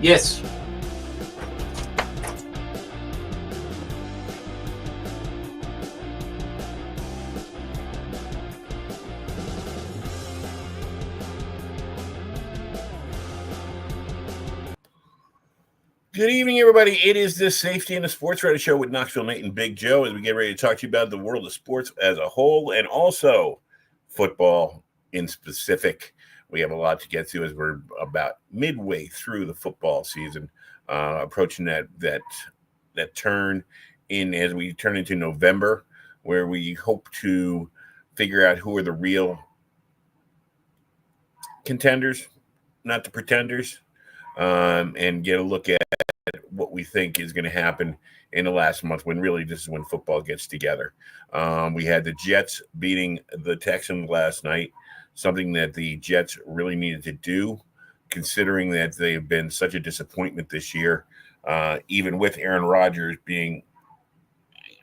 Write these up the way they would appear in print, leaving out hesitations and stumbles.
Yes. Good evening, everybody. It is the Safety and the Sportswriter show with Knoxville, Nate, and Big Joe as we get ready to talk to you about the world of sports as a whole and also football in specific. We have a lot to get to as we're about midway through the football season, approaching that turn in as we turn into November, where we hope to figure out who are the real contenders, not the pretenders, and get a look at what we think is going to happen in the last month when really this is when football gets together. We had the Jets beating the Texans last night, something that the Jets really needed to do, considering that they've been such a disappointment this year, even with Aaron Rodgers being,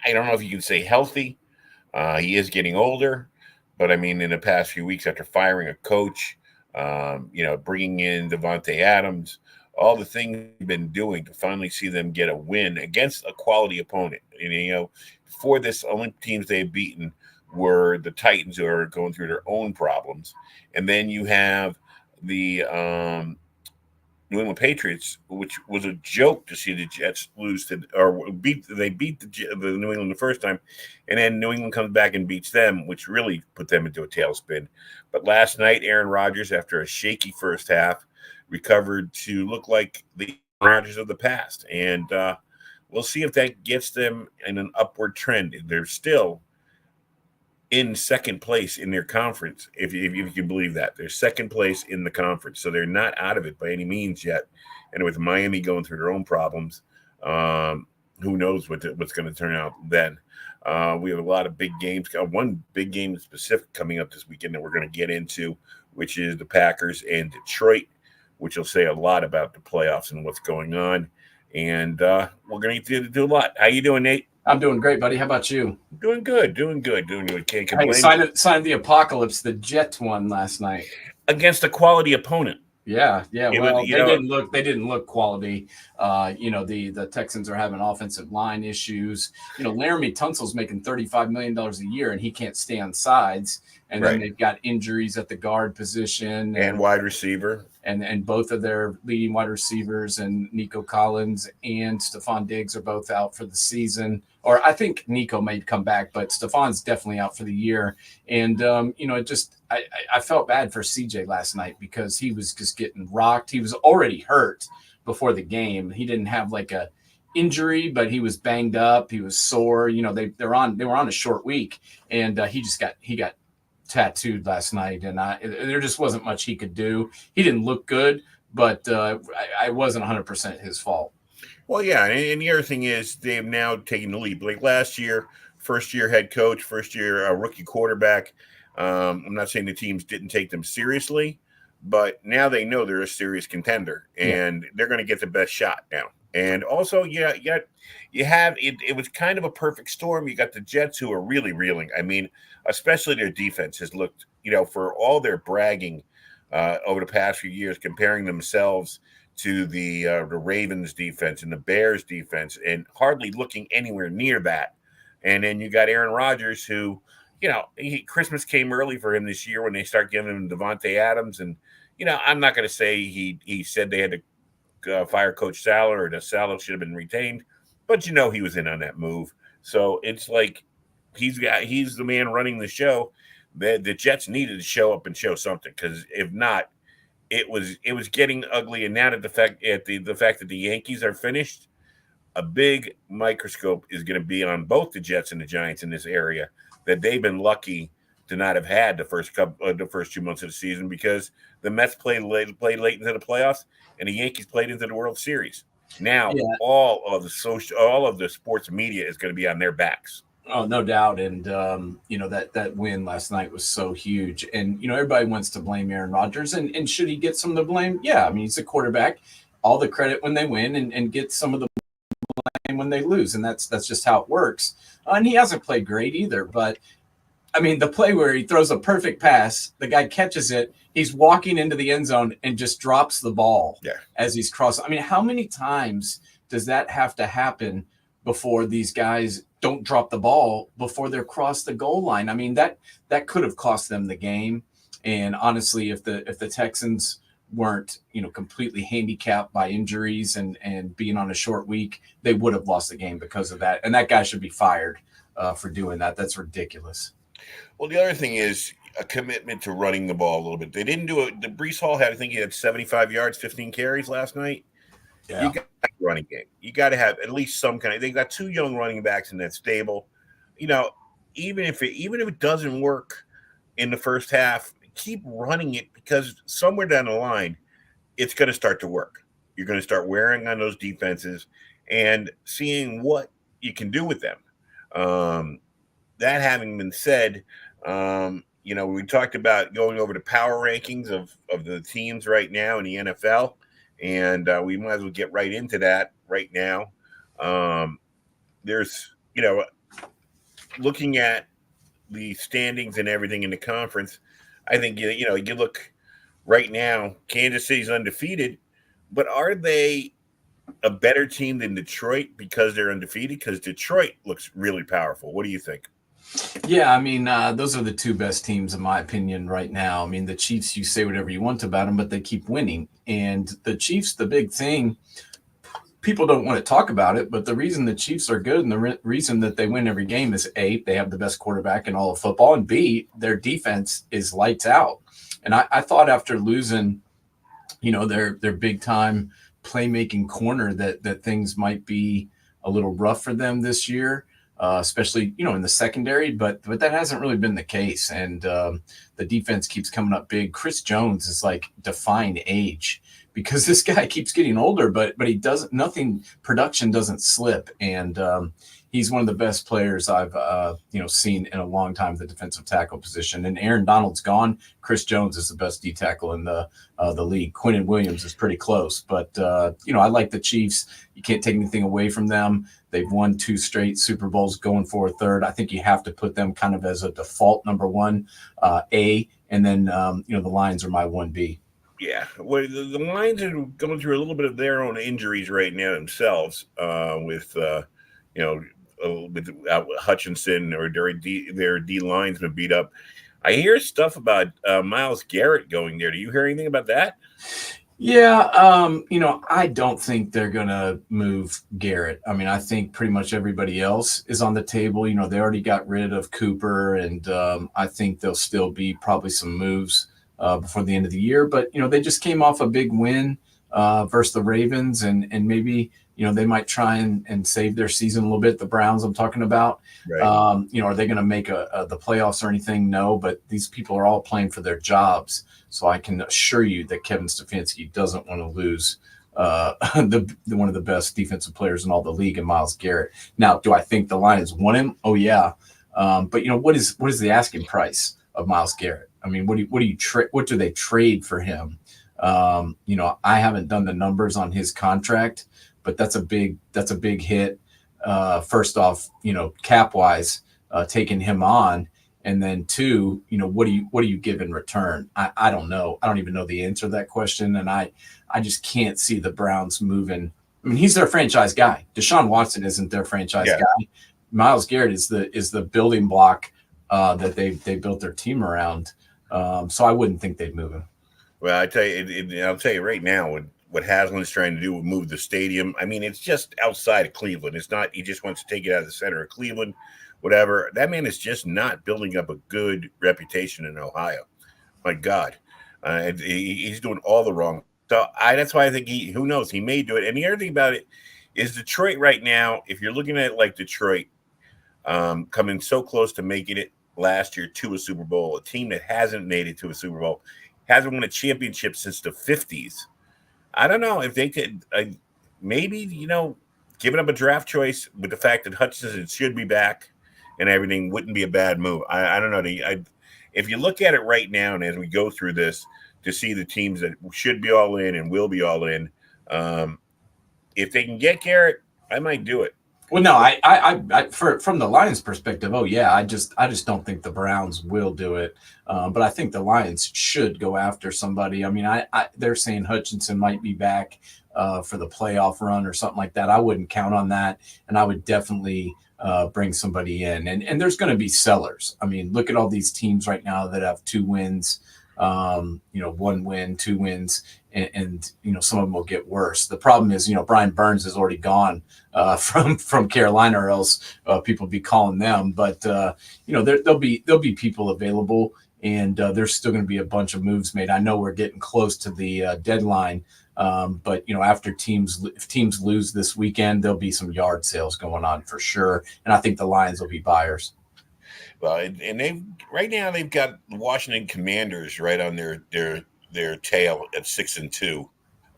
I don't know if you can say healthy. He is getting older, but I mean, in the past few weeks after firing a coach, bringing in Devontae Adams, all the things they've been doing to finally see them get a win against a quality opponent. And, before this, only teams they've beaten were the Titans, who are going through their own problems. And then you have the New England Patriots, which was a joke to see the Jets lose to, or beat. They beat the New England the first time, and then New England comes back and beats them, which really put them into a tailspin. But last night, Aaron Rodgers, after a shaky first half, recovered to look like the Rodgers of the past, and we'll see if that gets them in an upward trend. They're still in second place in their conference, if you can believe that. They're second place in the conference, so they're not out of it by any means yet. And with Miami going through their own problems, who knows what's going to turn out then. We have a lot of big games. One big game in specific coming up this weekend that we're going to get into, which is the Packers and Detroit, which will say a lot about the playoffs and what's going on. And we're going to do a lot. How you doing, Nate? I'm doing great, buddy. How about you? Doing good. Can't complain. Hey, sign of the apocalypse. The Jets won last night against a quality opponent. Yeah. Well, they didn't look quality. The Texans are having offensive line issues. Laramie Tunsil's making $35 million a year, and he can't stay on sides. And then they've got injuries at the guard position and wide receiver. And both of their leading wide receivers, and Nico Collins and Stephon Diggs, are both out for the season. Or I think Nico may come back, but Stephon's definitely out for the year. And, I felt bad for CJ last night because he was just getting rocked. He was already hurt before the game. He didn't have like a injury, but he was banged up. He was sore. They were on a short week, and he got tattooed last night, and there just wasn't much he could do. He didn't look good, but I wasn't 100% his fault. Well, yeah, and the other thing is they have now taken the leap. Like last year, first-year head coach, first-year rookie quarterback. I'm not saying the teams didn't take them seriously, but now they know they're a serious contender, and they're going to get the best shot now. And also, you have it was kind of a perfect storm. You got the Jets, who are really reeling. I mean, especially their defense has looked, for all their bragging over the past few years, comparing themselves to the Ravens defense and the Bears defense, and hardly looking anywhere near that. And then you got Aaron Rodgers, who, Christmas came early for him this year when they start giving him Devontae Adams. And, I'm not going to say he said they had to fire Coach Saller or the Saller should have been retained, but he was in on that move. So it's like he's the man running the show. The Jets needed to show up and show something, because if not, it was getting ugly. And now that the fact that the Yankees are finished, a big microscope is going to be on both the Jets and the Giants in this area, that they've been lucky to not have had the first 2 months of the season, because the Mets played late into the playoffs and the Yankees played into the World Series. Now all of the sports media is going to be on their backs. Oh, no doubt. And, that win last night was so huge. And, everybody wants to blame Aaron Rodgers. And should he get some of the blame? Yeah. I mean, he's a quarterback. All the credit when they win, and get some of the blame when they lose. And that's just how it works. And he hasn't played great either. But I mean, the play where he throws a perfect pass, the guy catches it, he's walking into the end zone and just drops the ball as he's crossing. I mean, how many times does that have to happen before these guys don't drop the ball before they're across the goal line? I mean, that could have cost them the game. And honestly, if the Texans weren't, completely handicapped by injuries and being on a short week, they would have lost the game because of that. And that guy should be fired for doing that. That's ridiculous. Well, the other thing is a commitment to running the ball a little bit. They didn't do it. The Brees Hall I think he had 75 yards, 15 carries last night. Yeah. You got a running game. You got to have at least some kind of. They got 2 young running backs in that stable. Even if it doesn't work in the first half, keep running it, because somewhere down the line, it's going to start to work. You're going to start wearing on those defenses and seeing what you can do with them. That having been said, we talked about going over the power rankings of the teams right now in the NFL, and we might as well get right into that right now. There's, looking at the standings and everything in the conference, I think, you look right now, Kansas City's undefeated, but are they a better team than Detroit because they're undefeated? Because Detroit looks really powerful. What do you think? Yeah, I mean, those are the 2 best teams, in my opinion, right now. I mean, the Chiefs, you say whatever you want about them, but they keep winning. And the Chiefs, the big thing, people don't want to talk about it, but the reason the Chiefs are good and the reason that they win every game is A, they have the best quarterback in all of football, and B, their defense is lights out. And I thought after losing, their big time playmaking corner that things might be a little rough for them this year, especially, in the secondary, but that hasn't really been the case. And the defense keeps coming up big. Chris Jones is like defying age, because this guy keeps getting older, but he doesn't, production doesn't slip. And he's one of the best players I've, seen in a long time, the defensive tackle position. And Aaron Donald's gone. Chris Jones is the best D tackle in the league. Quinnen Williams is pretty close, but I like the Chiefs. You can't take anything away from them. They've won 2 straight Super Bowls, going for a third. I think you have to put them kind of as a default number 1 A, and then the Lions are my 1B. Yeah, well, the Lions are going through a little bit of their own injuries right now themselves, with Hutchinson, or their D line's been beat up. I hear stuff about Myles Garrett going there. Do you hear anything about that? Yeah, I don't think they're going to move Garrett. I mean, I think pretty much everybody else is on the table. They already got rid of Cooper, and I think there'll still be probably some moves before the end of the year. But, they just came off a big win versus the Ravens, and maybe, they might try and save their season a little bit. The Browns I'm talking about, right. Are they going to make the playoffs or anything? No, but these people are all playing for their jobs. So I can assure you that Kevin Stefanski doesn't want to lose one of the best defensive players in all the league, in Myles Garrett. Now, do I think the Lions want him? Oh yeah, but what is the asking price of Myles Garrett? I mean, what do they trade for him? I haven't done the numbers on his contract, but that's a big hit. First off, cap wise, taking him on. And then 2, what do you give in return? I don't know. I don't even know the answer to that question. And I just can't see the Browns moving. I mean, he's their franchise guy. Deshaun Watson isn't their franchise guy. Myles Garrett is the building block that they built their team around. So I wouldn't think they'd move him. Well, I'll tell you right now, what Haslam's trying to do with move the stadium. I mean, it's just outside of Cleveland. It's not, he just wants to take it out of the center of Cleveland. Whatever. That man is just not building up a good reputation in Ohio. My God. He's doing all the wrong. So that's why I think who knows, he may do it. And the other thing about it is Detroit right now, if you're looking at it like Detroit, coming so close to making it last year to a Super Bowl, a team that hasn't made it to a Super Bowl, hasn't won a championship since the 50s. I don't know if they could maybe, giving up a draft choice with the fact that Hutchinson should be back and everything wouldn't be a bad move. I don't know. If you look at it right now, and as we go through this, to see the teams that should be all in and will be all in, if they can get Garrett, I might do it. Well, no, from the Lions' perspective, oh yeah, I just don't think the Browns will do it, but I think the Lions should go after somebody. I mean, they're saying Hutchinson might be back for the playoff run or something like that. I wouldn't count on that, and I would definitely bring somebody in. And there's going to be sellers. I mean, look at all these teams right now that have 2 wins, 1 win, 2 wins, and some of them will get worse. The problem is, Brian Burns is already gone from Carolina, or else people be calling them. But there'll be people available, and there's still going to be a bunch of moves made. I know we're getting close to the deadline, but after if teams lose this weekend, there'll be some yard sales going on for sure, and I think the Lions will be buyers. Well, and they've got the Washington Commanders right on their tail at 6-2.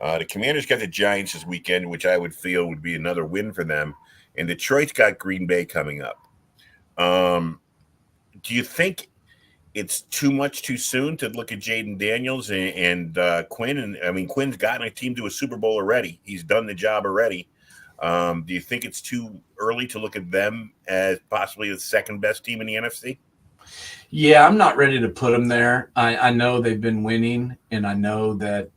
The Commanders got the Giants this weekend, which I would feel would be another win for them. And Detroit's got Green Bay coming up. Do you think it's too much too soon to look at Jaden Daniels and Quinn? And I mean, Quinn's gotten a team to a Super Bowl already. He's done the job already. Do you think it's too early to look at them as possibly the second best team in the NFC? Yeah, I'm not ready to put them there. I know they've been winning, and I know that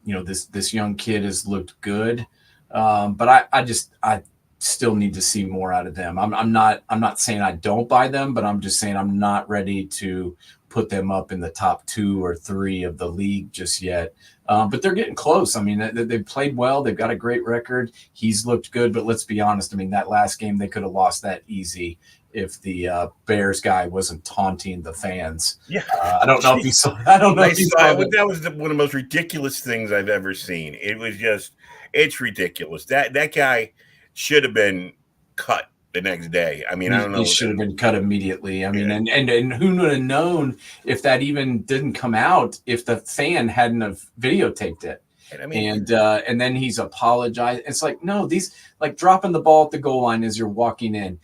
this young kid has looked good, but I still need to see more out of them. I'm not saying I don't buy them, but I'm just saying I'm not ready to put them up in the top 2 or 3 of the league just yet. But they're getting close. I mean, they've played well. They've got a great record. He's looked good, but let's be honest. I mean, that last game, they could have lost that easy if the Bears guy wasn't taunting the fans. Yeah. I don't know if you saw. I don't know if you saw that. That was one of the most ridiculous things I've ever seen. It was it's ridiculous. That guy should have been cut the next day. I mean, I don't know. He should have been cut immediately. I mean, and who would have known if that even didn't come out if the fan hadn't have videotaped it. I mean, and then he's apologized. It's like, no, these like dropping the ball at the goal line as you're walking in,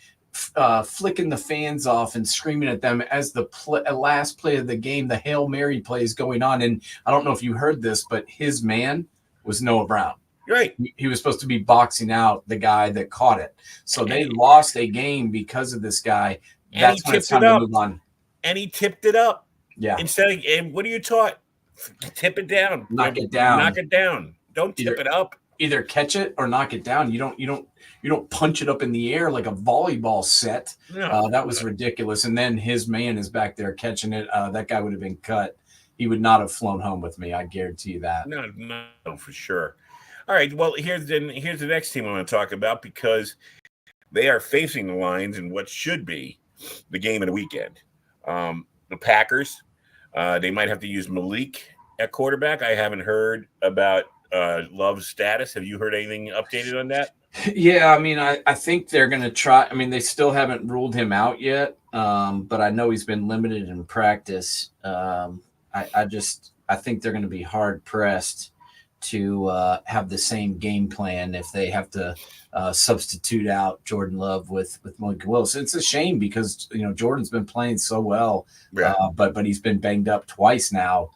flicking the fans off and screaming at them as the last play of the game, the Hail Mary play is going on. And I don't know if you heard this, but his man was Noah Brown. Right. He was supposed to be boxing out the guy that caught it. So they lost a game because of this guy. That's when it's time to move on. And he tipped it up. Yeah. Instead of, and what are you taught? Tip it down. Knock it down. Knock it down. Don't tip it up. Either catch it or knock it down. You don't punch it up in the air like a volleyball set. No. That was ridiculous. And then his man is back there catching it. That guy would have been cut. He would not have flown home with me. I guarantee you that. No, for sure. All right, well, here's the next team I want to talk about because they are facing the Lions in what should be the game of the weekend. The Packers, they might have to use Malik at quarterback. I haven't heard about Love's status. Have you heard anything updated on that? Yeah, I mean, I think they're going to try. I mean, they still haven't ruled him out yet, but I know he's been limited in practice. I think they're going to be hard pressed to have the same game plan if they have to substitute out Jordan Love with Malik Willis. It's a shame because Jordan's been playing so well, but he's been banged up twice now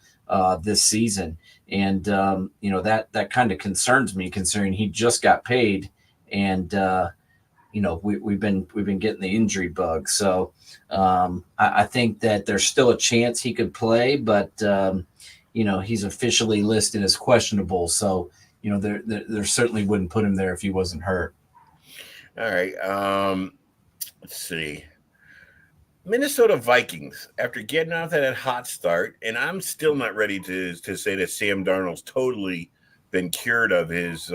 this season, and that kind of concerns me considering he just got paid, and we've been getting the injury bug. So I think that there's still a chance he could play, but he's officially listed as questionable. So, there certainly wouldn't put him there if he wasn't hurt. All right. Let's see. Minnesota Vikings, after getting off that hot start, and I'm still not ready to say that Sam Darnold's totally been cured of his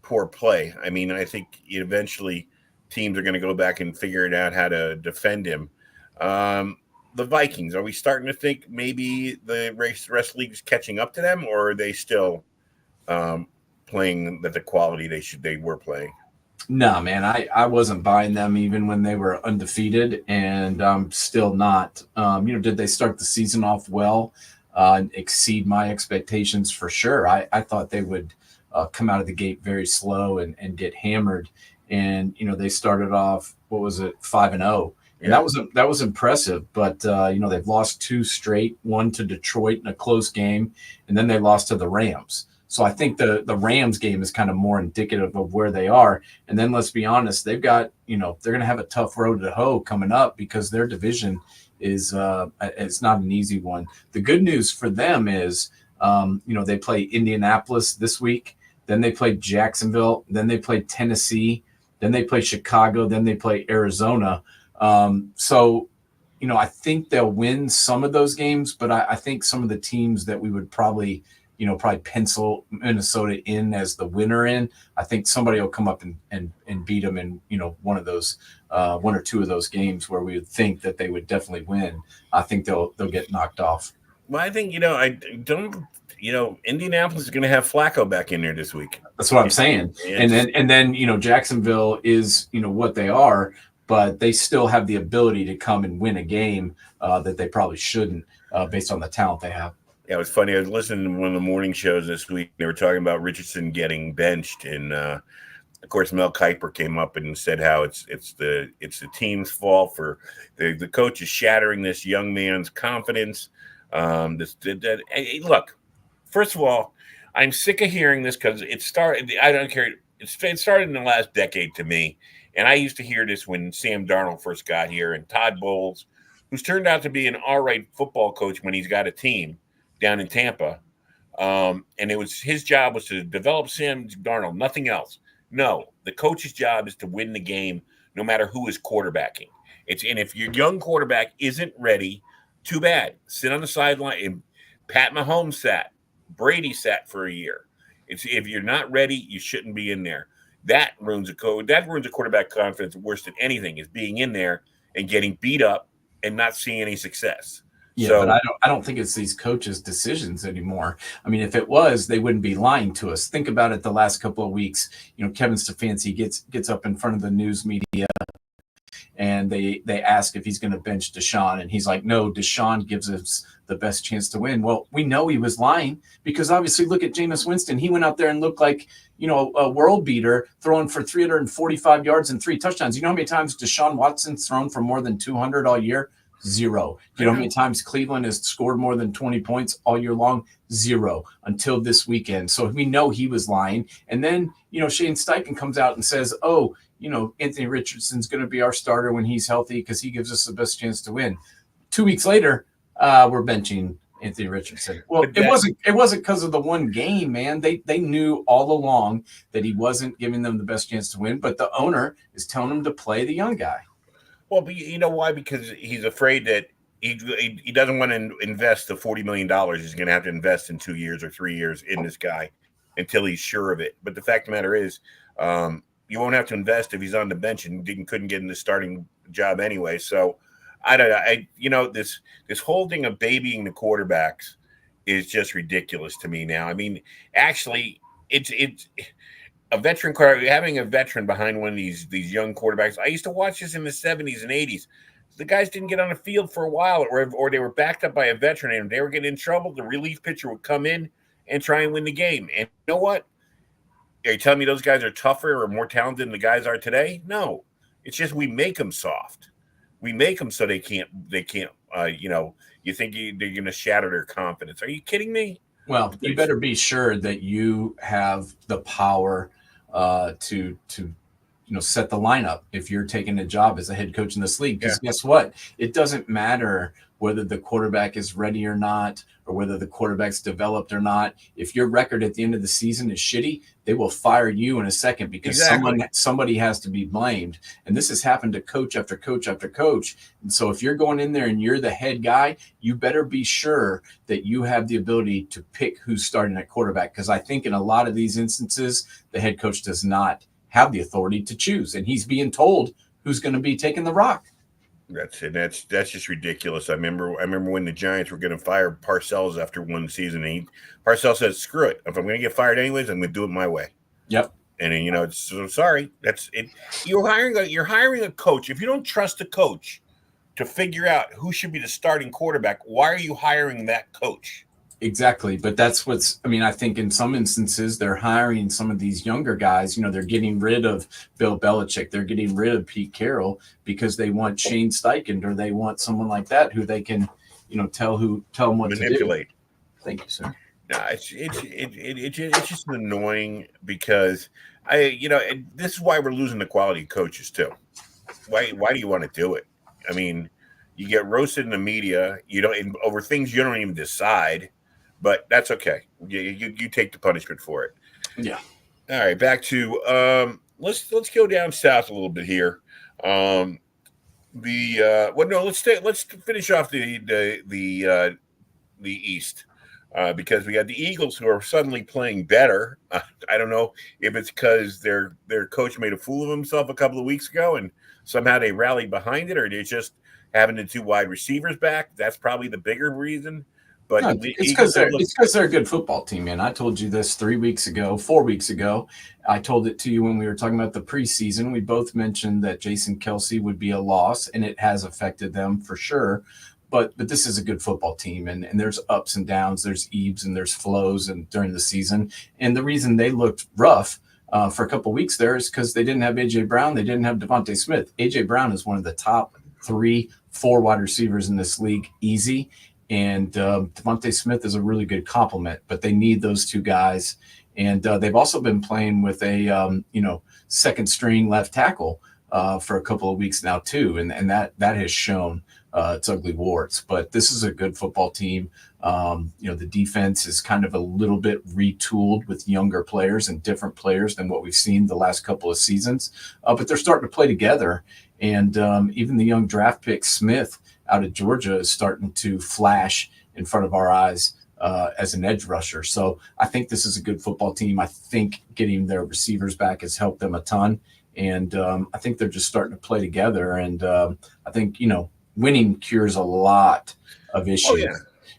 poor play. I mean, I think eventually teams are going to go back and figure it out how to defend him. The Vikings, are we starting to think maybe the rest of the league is catching up to them, or are they still playing at the quality they were playing? No, man, I wasn't buying them even when they were undefeated, and I'm still not. Did they start the season off well, exceed my expectations for sure? I thought they would come out of the gate very slow and get hammered, and they started off, 5-0. And that was impressive, but they've lost 2 straight, one to Detroit in a close game, and then they lost to the Rams. So I think the Rams game is kind of more indicative of where they are. And then let's be honest, they've got, they're going to have a tough road to hoe coming up because their division is it's not an easy one. The good news for them is, they play Indianapolis this week, then they play Jacksonville, then they play Tennessee, then they play Chicago, then they play Arizona. So I think they'll win some of those games, but I think some of the teams that we would probably pencil Minnesota in as the winner in, I think somebody will come up and beat them in, one of those, one or two of those games where we would think that they would definitely win. I think they'll get knocked off. Well, I think, Indianapolis is going to have Flacco back in there this week. That's what I'm saying. And then, Jacksonville is, what they are, but they still have the ability to come and win a game that they probably shouldn't based on the talent they have. Yeah, it was funny. I was listening to one of the morning shows this week. They were talking about Richardson getting benched, and of course, Mel Kiper came up and said how it's the team's fault for the coach is shattering this young man's confidence. Look, first of all, I'm sick of hearing this because it started. I don't care. It started in the last decade to me, and I used to hear this when Sam Darnold first got here, and Todd Bowles, who's turned out to be an all right football coach when he's got a team down in Tampa, and his job was to develop Sam Darnold, nothing else. No, the coach's job is to win the game, no matter who is quarterbacking. And if your young quarterback isn't ready, too bad. Sit on the sideline. And Pat Mahomes sat. Brady sat for a year. If you're not ready, you shouldn't be in there. That ruins a quarterback confidence worse than anything, is being in there and getting beat up and not seeing any success. Yeah, but I don't think it's these coaches' decisions anymore. I mean, if it was, they wouldn't be lying to us. Think about it the last couple of weeks. Kevin Stefanski gets up in front of the news media and they ask if he's going to bench Deshaun. And he's like, no, Deshaun gives us the best chance to win. Well, we know he was lying because obviously look at Jameis Winston. He went out there and looked like, a world beater throwing for 345 yards and 3 touchdowns. You know how many times Deshaun Watson's thrown for more than 200 all year? 0. You know how many times Cleveland has scored more than 20 points all year long? 0 until this weekend. So we know he was lying. And then, Shane Steichen comes out and says, Anthony Richardson's going to be our starter when he's healthy because he gives us the best chance to win. 2 weeks later, we're benching Anthony Richardson. Well, it wasn't because of the one game, man. They knew all along that he wasn't giving them the best chance to win, but the owner is telling them to play the young guy. Well, but you know why? Because he's afraid that he doesn't want to invest the $40 million he's going to have to invest in 2 years or 3 years in this guy until he's sure of it. But the fact of the matter is, you won't have to invest if he's on the bench and couldn't get in the starting job anyway. So I don't know. This whole thing of babying the quarterbacks is just ridiculous to me now. I mean, actually, it's a veteran having a veteran behind one of these young quarterbacks. I used to watch this in the 70s and 80s. The guys didn't get on the field for a while, or they were backed up by a veteran, and they were getting in trouble. The relief pitcher would come in and try and win the game. And you know what? Are you telling me those guys are tougher or more talented than the guys are today? No. It's just we make them soft. We make them so they can't. You think they're going to shatter their confidence. Are you kidding me? Well, you better be sure that you have the power to set the lineup if you're taking a job as a head coach in this league. Because guess what? It doesn't matter whether the quarterback is ready or not, or whether the quarterback's developed or not. If your record at the end of the season is shitty, they will fire you in a second because somebody has to be blamed. And this has happened to coach after coach after coach. And so if you're going in there and you're the head guy, you better be sure that you have the ability to pick who's starting at quarterback. Because I think in a lot of these instances, the head coach does not have the authority to choose. And he's being told who's going to be taking the rock. That's it. That's just ridiculous. I remember when the Giants were going to fire Parcells after one season, and Parcells said, "Screw it. If I'm going to get fired anyways, I'm going to do it my way." Yep. And then so sorry. That's it. You're hiring a coach. If you don't trust a coach to figure out who should be the starting quarterback, why are you hiring that coach? Exactly. But that's I think in some instances they're hiring some of these younger guys. They're getting rid of Bill Belichick. They're getting rid of Pete Carroll because they want Shane Steichen, or they want someone like that who they can, tell them what manipulate. to do. Thank you, sir. No, it's just annoying because this is why we're losing the quality of coaches too. Why do you want to do it? I mean, you get roasted in the media, over things you don't even decide, but that's okay. You take the punishment for it. Yeah. All right, back to let's go down south a little bit here. Let's finish off the East. Because we got the Eagles who are suddenly playing better. I don't know if it's because their coach made a fool of himself a couple of weeks ago and somehow they rallied behind it, or they're just having the two wide receivers back. That's probably the bigger reason. But No, the it's Eagles because they're a good football team, man. I told you this 4 weeks ago. I told it to you when we were talking about the preseason. We both mentioned that Jason Kelsey would be a loss, and it has affected them for sure. But this is a good football team, and there's ups and downs, there's ebbs and there's flows, and during the season. And the reason they looked rough for a couple of weeks there is because they didn't have AJ Brown, they didn't have Devontae Smith. AJ Brown is one of the top 3-4 wide receivers in this league, easy. And Devontae Smith is a really good complement, but they need those two guys. And they've also been playing with a second string left tackle for a couple of weeks now too, and that has shown its ugly warts. But this is a good football team. The defense is kind of a little bit retooled with younger players and different players than what we've seen the last couple of seasons. But they're starting to play together, and even the young draft pick Smith out of Georgia is starting to flash in front of our eyes as an edge rusher. So I think this is a good football team. I think getting their receivers back has helped them a ton. And I think they're just starting to play together. And I think, winning cures a lot of issues. Oh, yeah.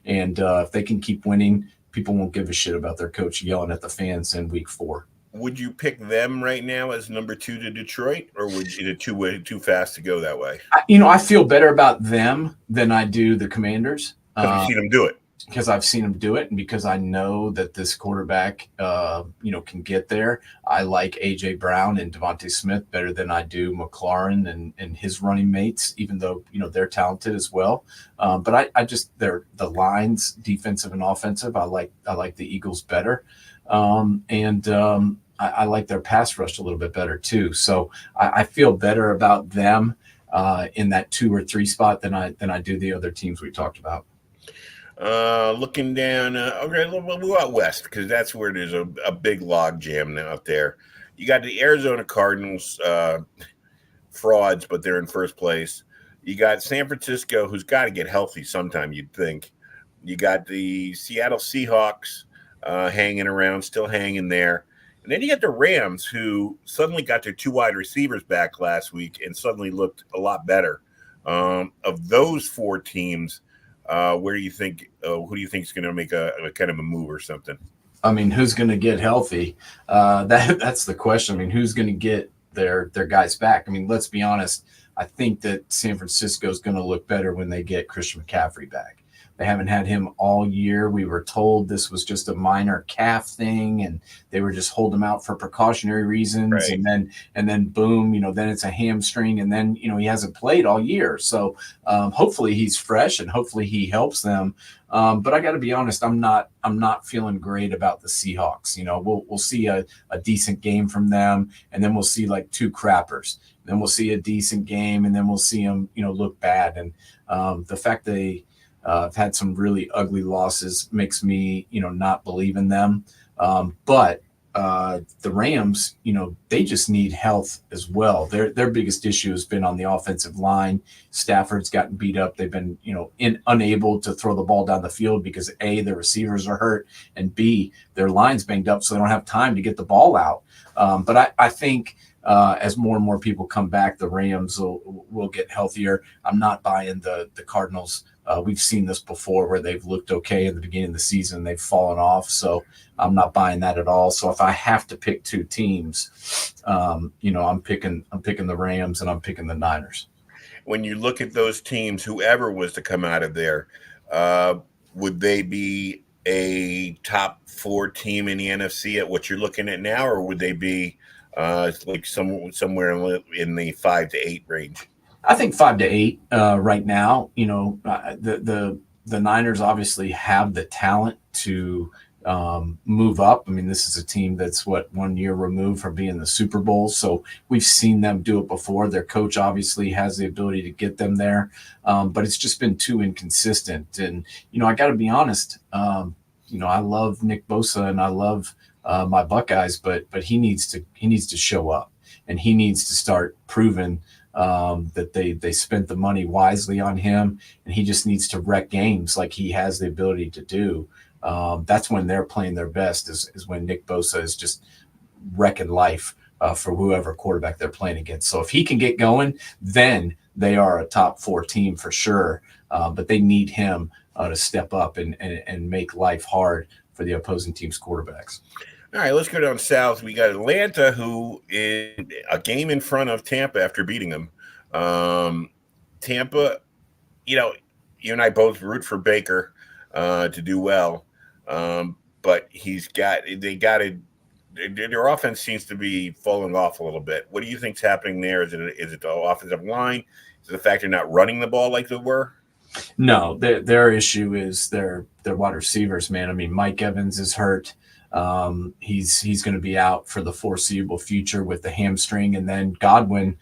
And if they can keep winning, people won't give a shit about their coach yelling at the fans in week 4. Would you pick them right now as number 2 to Detroit, or would you too fast to go that way? I feel better about them than I do the Commanders. Because we've seen them do it. Because I've seen them do it, and because I know that this quarterback, can get there. I like A.J. Brown and Devontae Smith better than I do McLaurin and his running mates, even though, they're talented as well. But they're the lines, defensive and offensive. I like the Eagles better. I like their pass rush a little bit better too. So I feel better about them in that 2 or 3 spot than I do the other teams we talked about. Looking down, okay, we'll go out west because that's where there's a big log jam out there. You got the Arizona Cardinals, frauds, but they're in first place. You got San Francisco, who's got to get healthy sometime, you'd think. You got the Seattle Seahawks hanging around, still hanging there. And then you got the Rams, who suddenly got their 2 wide receivers back last week and suddenly looked a lot better. Of those 4 teams, who do you think is going to make a kind of a move or something? I mean, who's going to get healthy? That's the question. I mean, who's going to get their guys back? I mean, let's be honest. I think that San Francisco is going to look better when they get Christian McCaffrey back. They haven't had him all year. We were told this was just a minor calf thing, and they were just holding him out for precautionary reasons. Right. And then boom, then it's a hamstring, and then he hasn't played all year. So hopefully he's fresh, and hopefully he helps them. But I got to be honest, I'm not feeling great about the Seahawks. We'll see a decent game from them, and then we'll see like 2 crappers. Then we'll see a decent game, and then we'll see them look bad. And the fact they I've had some really ugly losses, makes me, not believe in them. But the Rams, they just need health as well. Their biggest issue has been on the offensive line. Stafford's gotten beat up. They've been, unable to throw the ball down the field because A, their receivers are hurt, and B, their line's banged up, so they don't have time to get the ball out. But I think as more and more people come back, the Rams will get healthier. I'm not buying the Cardinals. We've seen this before where they've looked okay in the beginning of the season, they've fallen off. So I'm not buying that at all. So if I have to pick 2 teams, I'm picking the Rams and I'm picking the Niners. When you look at those teams, whoever was to come out of there, would they be a top 4 team in the NFC at what you're looking at now, or would they be like somewhere in the 5 to 8 range? I think 5 to 8 right now. The Niners obviously have the talent to move up. I mean, this is a team that's 1 year removed from being in the Super Bowl. So we've seen them do it before. Their coach obviously has the ability to get them there. But it's just been too inconsistent. And, I got to be honest, I love Nick Bosa and I love my Buckeyes, but he needs to show up and he needs to start proving that they spent the money wisely on him, and he just needs to wreck games like he has the ability to do. That's when they're playing their best is when Nick Bosa is just wrecking life for whoever quarterback they're playing against. So if he can get going, then they are a top 4 team for sure. But they need him to step up and make life hard for the opposing team's quarterbacks. All right, let's go down south. We got Atlanta, who is a game in front of Tampa after beating them. Tampa, you and I both root for Baker to do well, but their offense seems to be falling off a little bit. What do you think's happening there? Is it the offensive line? Is it the fact they're not running the ball like they were? No, their issue is their wide receivers, man. I mean, Mike Evans is hurt. He's going to be out for the foreseeable future with the hamstring, and then Godwin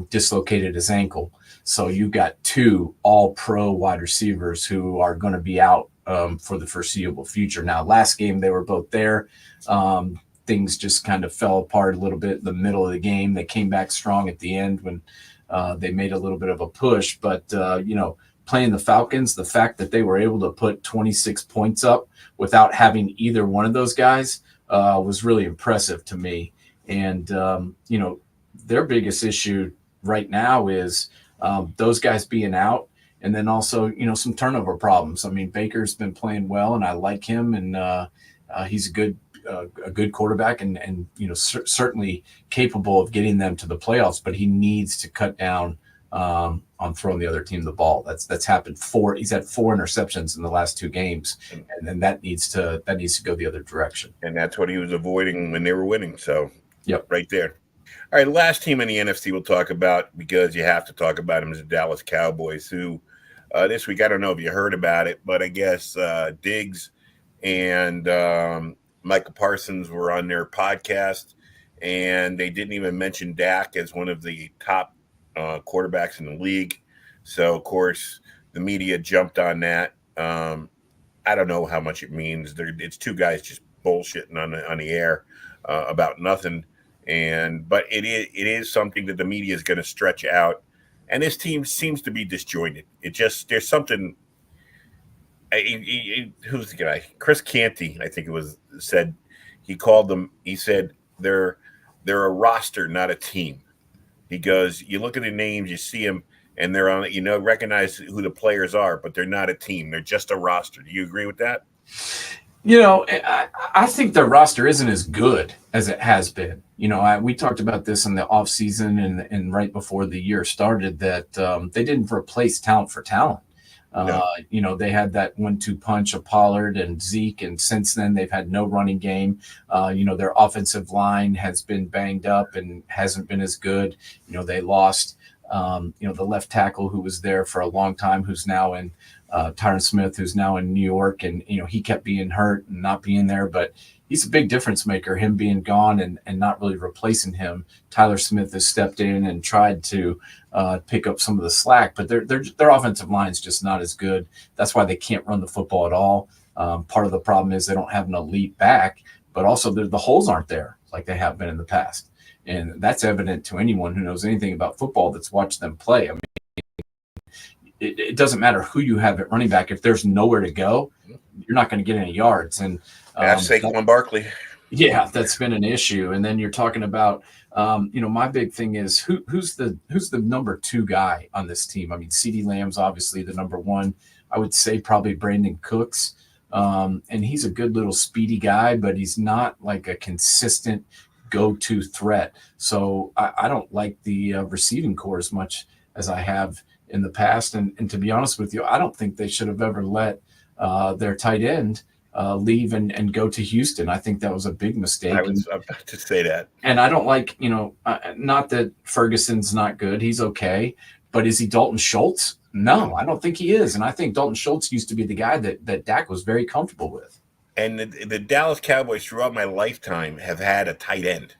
dislocated his ankle. So you've got 2 all-pro wide receivers who are going to be out for the foreseeable future. Now, last game they were both there. Things just kind of fell apart a little bit in the middle of the game. They came back strong at the end when they made a little bit of a push. But, playing the Falcons, the fact that they were able to put 26 points up without having either one of those guys was really impressive to me. And, their biggest issue right now is those guys being out, and then also, some turnover problems. I mean, Baker's been playing well, and I like him, and he's a good quarterback, and certainly capable of getting them to the playoffs. But he needs to cut down on throwing the other team the ball. That's happened. He's had 4 interceptions in the last 2 games, and then that needs to go the other direction. And that's what he was avoiding when they were winning. So, yep, right there. All right, last team in the NFC we'll talk about, because you have to talk about them, is the Dallas Cowboys, who this week, I don't know if you heard about it, but I guess Diggs and Michael Parsons were on their podcast, and they didn't even mention Dak as one of the top quarterbacks in the league. So, of course, the media jumped on that. I don't know how much it means. It's 2 guys just bullshitting on the air about nothing. But it is something that the media is going to stretch out. And this team seems to be disjointed. There's something. Who's the guy? Chris Canty, I think it was, said, he called them. He said they're a roster, not a team. He goes, you look at the names, you see them, and they're on it. Recognize who the players are, but they're not a team. They're just a roster. Do you agree with that? I think their roster isn't as good as it has been. We talked about this in the offseason and right before the year started, that they didn't replace talent for talent. No. They had that 1-2 punch of Pollard and Zeke, and since then they've had no running game. Their offensive line has been banged up and hasn't been as good. They lost, the left tackle who was there for a long time, who's now in Tyron Smith, who's now in New York, and he kept being hurt and not being there, but he's a big difference maker, him being gone and not really replacing him. Tyler Smith has stepped in and tried to pick up some of the slack, but their offensive line is just not as good. That's why they can't run the football at all. Part of the problem is they don't have an elite back, but also the holes aren't there like they have been in the past. And that's evident to anyone who knows anything about football that's watched them play. I mean, it doesn't matter who you have at running back. If there's nowhere to go, you're not going to get any yards. And Saquon Barkley. Yeah, that's been an issue. And then you're talking about, my big thing is who's the number 2 guy on this team? I mean, CeeDee Lamb's obviously the number 1. I would say probably Brandon Cooks. And he's a good little speedy guy, but he's not like a consistent go-to threat. So I don't like the receiving core as much as I have in the past. And to be honest with you, I don't think they should have ever let their tight end leave and go to Houston. I think that was a big mistake. I was about to say that. And I don't like, not that Ferguson's not good. He's okay. But is he Dalton Schultz? No, I don't think he is. And I think Dalton Schultz used to be the guy that Dak was very comfortable with. And the Dallas Cowboys throughout my lifetime have had a tight end.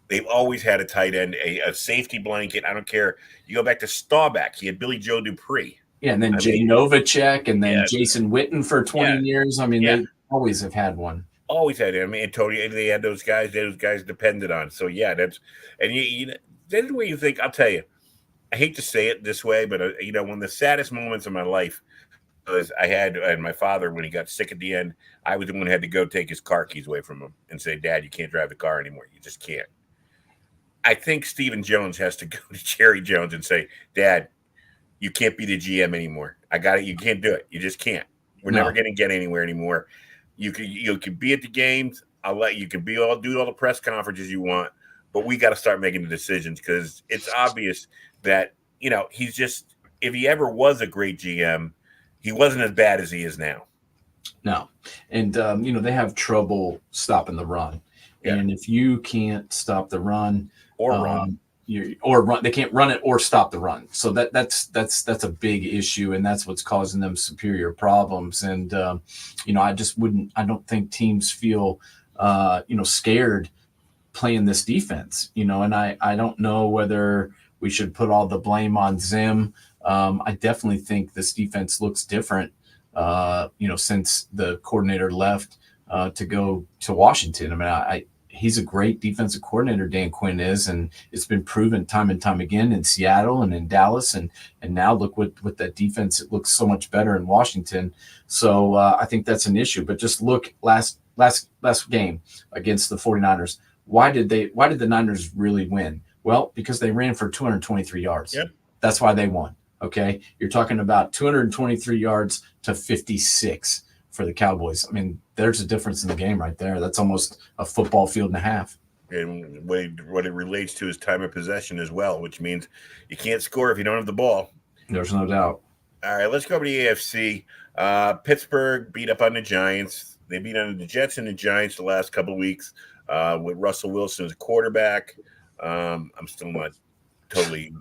They've always had a tight end, a safety blanket. I don't care. You go back to Staubach. He had Billy Joe Dupree. Yeah, and then I Jay mean, Novacek, and then yeah, Jason Witten for 20 yeah, years. I mean, yeah. they always have had one. Always had him. I mean, Tony, they had those guys. Those guys depended on. So yeah, that's the way you think. I'll tell you. I hate to say it this way, but one of the saddest moments of my life was and my father, when he got sick at the end, I was the one who had to go take his car keys away from him and say, "Dad, you can't drive the car anymore. You just can't." I think Stephen Jones has to go to Jerry Jones and say, "Dad, you can't be the GM anymore. I got it. You can't do it. You just can't. We're never going to get anywhere anymore. You can be at the games. I'll let you do all the press conferences you want, but we got to start making the decisions, because it's obvious that he's just, if he ever was a great GM, he wasn't as bad as he is now." No, and they have trouble stopping the run, and if you can't stop the run run. They can't run it or stop the run. So that's a big issue, and that's what's causing them superior problems. And I don't think teams feel scared playing this defense. And I don't know whether we should put all the blame on Zim. I definitely think this defense looks different since the coordinator left to go to Washington. I mean, he's a great defensive coordinator, Dan Quinn is, and it's been proven time and time again in Seattle and in Dallas, and now look with that defense, it looks so much better in Washington. So I think that's an issue. But just look last game against the 49ers. Why did the Niners really win? Well, because they ran for 223 yards. Yep. That's why they won. Okay, you're talking about 223 yards to 56 for the Cowboys. I mean, there's a difference in the game right there. That's almost a football field and a half. And what it relates to is time of possession as well, which means you can't score if you don't have the ball. There's no doubt. All right, let's go over to the AFC. Pittsburgh beat up on the Giants. They beat on the Jets and the Giants the last couple of weeks with Russell Wilson as a quarterback. I'm still not totally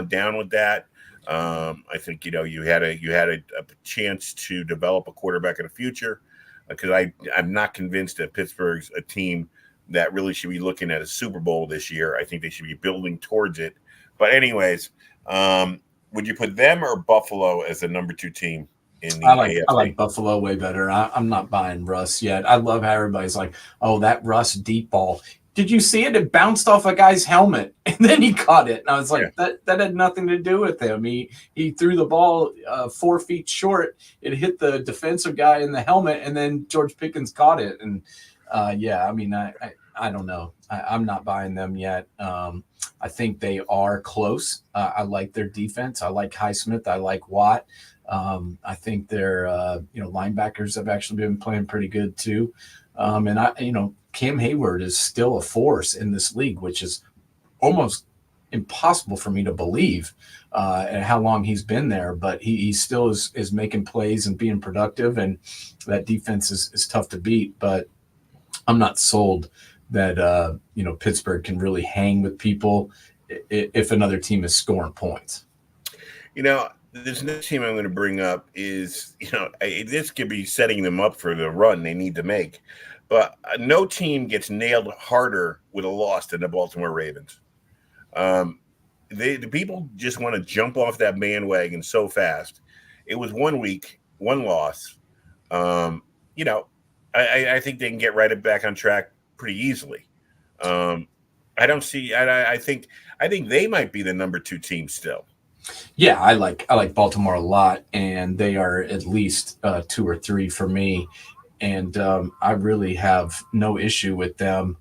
down with that. I think you had a chance to develop a quarterback in the future, because I'm not convinced that Pittsburgh's a team that really should be looking at a Super Bowl this year. I think they should be building towards it. But anyways, would you put them or Buffalo as the number 2 team in the AFC? I like Buffalo way better. I'm not buying Russ yet. I love how everybody's like, "Oh, that Russ deep ball. Did you see it? It bounced off a guy's helmet, and then he caught it." And I was like, that had nothing to do with him. He threw the ball 4 feet short. It hit the defensive guy in the helmet, and then George Pickens caught it. And I don't know. I'm not buying them yet. I think they are close. I like their defense. I like Highsmith. I like Watt. I think their linebackers have actually been playing pretty good too. Cam Hayward is still a force in this league, which is almost impossible for me to believe and how long he's been there. But he still is making plays and being productive, and that defense is tough to beat. But I'm not sold that Pittsburgh can really hang with people if another team is scoring points. This next team I'm going to bring up is, this could be setting them up for the run they need to make. But no team gets nailed harder with a loss than the Baltimore Ravens. The people just want to jump off that bandwagon so fast. It was 1 week, 1 loss. I think they can get right back on track pretty easily. I think they might be the number 2 team still. Yeah, I like Baltimore a lot, and they are at least 2 or 3 for me. And I really have no issue with them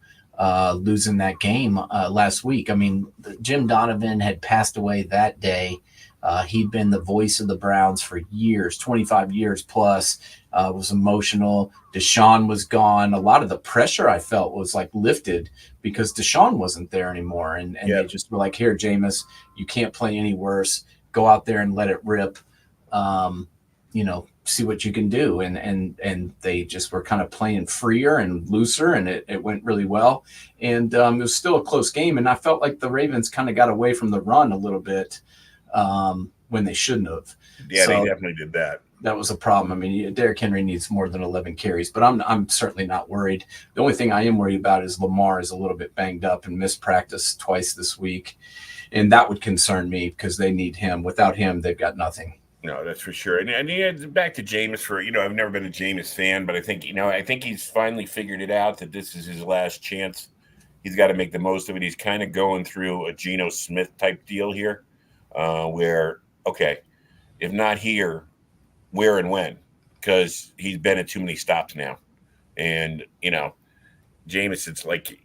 losing that game last week. I mean, Jim Donovan had passed away that day. He'd been the voice of the Browns for years, 25 years plus. Was emotional. Deshaun was gone. A lot of the pressure I felt was lifted because Deshaun wasn't there anymore. And they just were like, "Here, Jameis, you can't play any worse. Go out there and let it rip. See what you can do." And they just were kind of playing freer and looser, and it went really well. And it was still a close game. And I felt like the Ravens kind of got away from the run a little bit when they shouldn't have. Yeah, so, they definitely did that. that was a problem. I mean, Derrick Henry needs more than 11 carries, but I'm certainly not worried. The only thing I am worried about is Lamar is a little bit banged up and missed practice twice this week, and that would concern me because they need him. Without him, they've got nothing. No, that's for sure. And yeah, back to Jameis for, I've never been a Jameis fan, but I think, I think he's finally figured it out that this is his last chance. He's got to make the most of it. He's kind of going through a Geno Smith type deal here, where, okay, if not here, where and when? Because he's been at too many stops now. And, Jameis, it's like,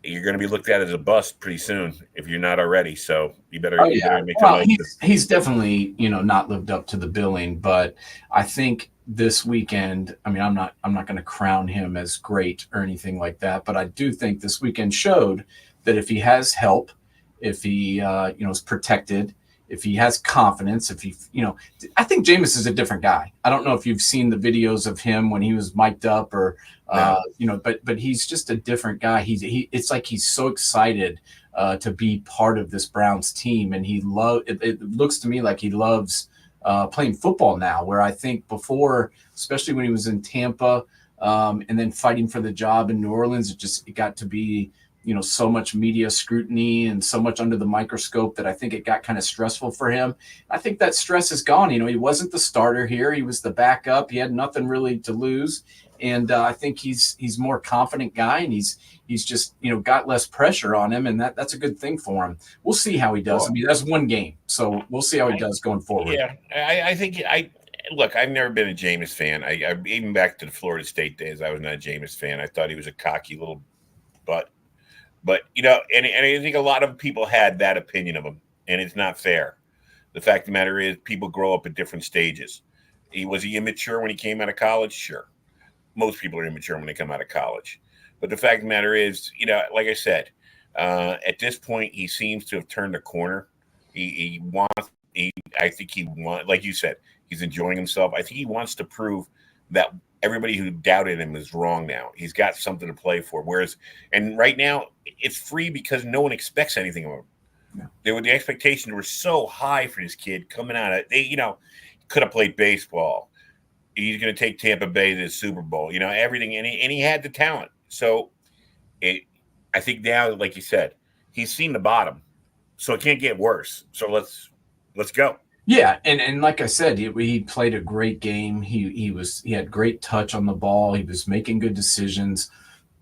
you're going to be looked at as a bust pretty soon if you're not already. So you better, make the most. He's definitely, not lived up to the billing, but I think this weekend, I mean, I'm not going to crown him as great or anything like that, but I do think this weekend showed that if he has help, if he, is protected, if he has confidence, if he, I think Jameis is a different guy. I don't know if you've seen the videos of him when he was mic'd up or, but he's just a different guy. It's like he's so excited to be part of this Browns team, and it looks to me like he loves playing football now, where I think before, especially when he was in Tampa, and then fighting for the job in New Orleans, it got to be, so much media scrutiny and so much under the microscope that I think it got kind of stressful for him. I think that stress is gone. He wasn't the starter here. He was the backup. He had nothing really to lose. And I think he's more confident guy, and he's just, got less pressure on him. And that's a good thing for him. We'll see how he does. I mean, that's one game. So we'll see how he does going forward. Yeah. I think look, I've never been a Jameis fan. I even back to the Florida State days, I was not a Jameis fan. I thought he was a cocky little butt. But, and I think a lot of people had that opinion of him, and it's not fair. The fact of the matter is people grow up at different stages. Was he immature when he came out of college? Sure. Most people are immature when they come out of college. But the fact of the matter is, like I said, at this point, he seems to have turned a corner. I think he wants, like you said, he's enjoying himself. I think he wants to prove that everybody who doubted him is wrong now. He's got something to play for. And right now, it's free because no one expects anything of him. Yeah. The expectations were so high for this kid coming out of, could have played baseball. He's going to take Tampa Bay to the Super Bowl, everything. And he had the talent. So I think now, like you said, he's seen the bottom. So it can't get worse. So let's go. Yeah, and like I said, he played a great game. He had great touch on the ball. He was making good decisions.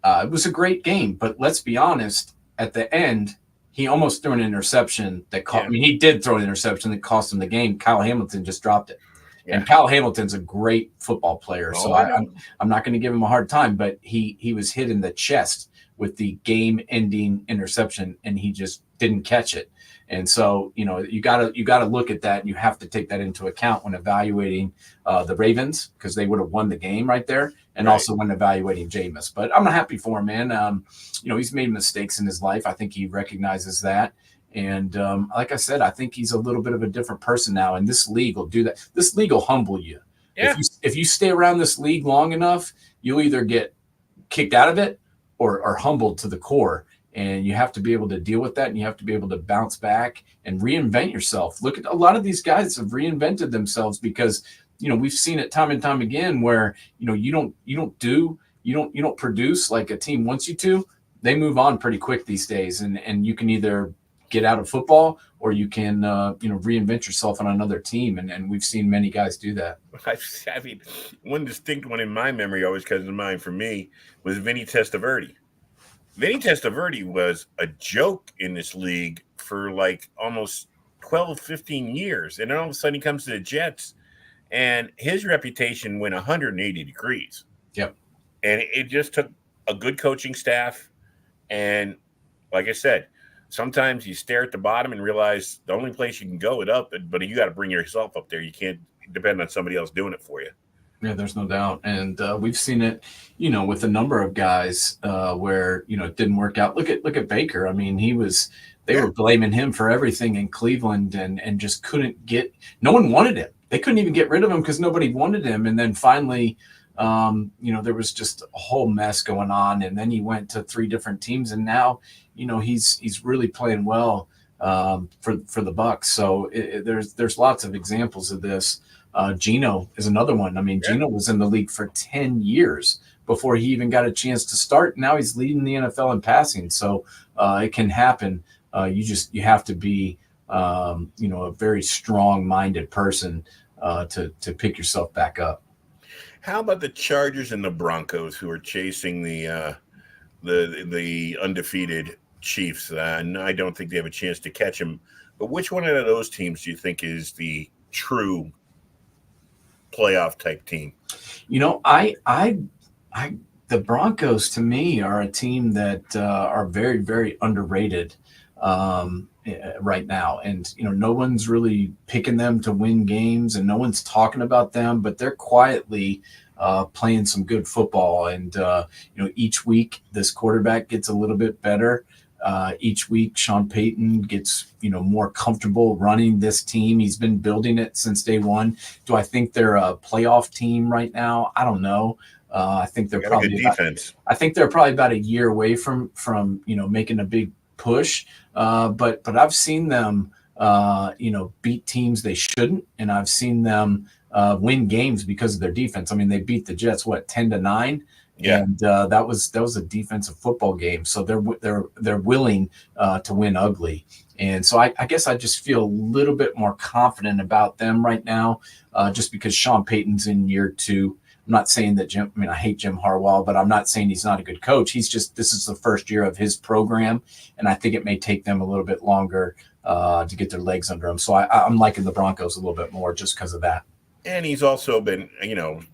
It was a great game. But let's be honest, at the end, he almost threw an interception that cost. I mean, he did throw an interception that cost him the game. Kyle Hamilton just dropped it, and Kyle Hamilton's a great football player. So I'm not going to give him a hard time. But he was hit in the chest with the game-ending interception, and he just didn't catch it. And so, you gotta look at that, and you have to take that into account when evaluating the Ravens, because they would have won the game right there, and also when evaluating Jameis. But I'm not happy for him, man. He's made mistakes in his life. I think he recognizes that. And like I said, I think he's a little bit of a different person now, and this league will do that. This league will humble you. Yeah. If you stay around this league long enough, you'll either get kicked out of it or humbled to the core. And you have to be able to deal with that, and you have to be able to bounce back and reinvent yourself. Look at a lot of these guys have reinvented themselves because, we've seen it time and time again where, you don't produce like a team wants you to. They move on pretty quick these days, and you can either get out of football or you can, reinvent yourself on another team. And we've seen many guys do that. I mean, one distinct one in my memory always comes to mind for me was Vinny Testaverde. Vinny Testaverde was a joke in this league for like almost 12, 15 years. And then all of a sudden he comes to the Jets, and his reputation went 180 degrees. Yep. And it just took a good coaching staff. And like I said, sometimes you stare at the bottom and realize the only place you can go is up, but you got to bring yourself up there. You can't depend on somebody else doing it for you. Yeah, there's no doubt. And we've seen it, with a number of guys where, it didn't work out. Look at Baker. I mean, they were blaming him for everything in Cleveland and just couldn't no one wanted him. They couldn't even get rid of him because nobody wanted him. And then finally, there was just a whole mess going on. And then he went to 3 different teams, and now, he's really playing well for the Bucks. So there's lots of examples of this. Geno is another one. I mean, Geno was in the league for 10 years before he even got a chance to start. Now he's leading the NFL in passing. So it can happen. You have to be a very strong-minded person to pick yourself back up. How about the Chargers and the Broncos, who are chasing the undefeated Chiefs? And I don't think they have a chance to catch them. But which one of those teams do you think is the true playoff type team? The Broncos to me are a team that are very, very underrated right now. And, no one's really picking them to win games and no one's talking about them, but they're quietly playing some good football. And, each week this quarterback gets a little bit better. Each week, Sean Payton gets, more comfortable running this team. He's been building it since day one. Do I think they're a playoff team right now? I don't know. I think they're probably defense. I think they're probably about a year away from making a big push. But I've seen them, beat teams they shouldn't, and I've seen them win games because of their defense. I mean, they beat the Jets 10-9. Yeah, and that was a defensive football game. So they're willing to win ugly. And so I guess I just feel a little bit more confident about them right now, just because Sean Payton's in year 2. I'm not saying that I hate Jim Harbaugh, but I'm not saying he's not a good coach. This is the first year of his program, and I think it may take them a little bit longer to get their legs under them. So I'm liking the Broncos a little bit more just because of that. And he's also been,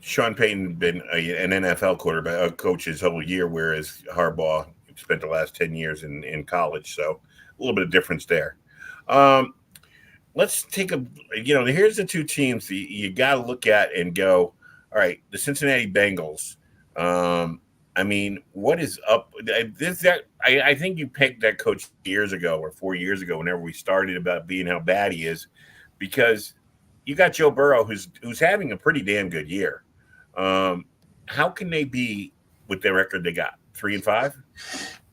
Sean Payton been an NFL quarterback coach his whole year, whereas Harbaugh spent the last 10 years in college. So a little bit of difference there. Let's take here's the two teams that you got to look at and go, all right, the Cincinnati Bengals. What is up? I think you picked that coach years ago or 4 years ago, whenever we started about being how bad he is, because you got Joe Burrow, who's having a pretty damn good year. How can they be with their record they got 3-5?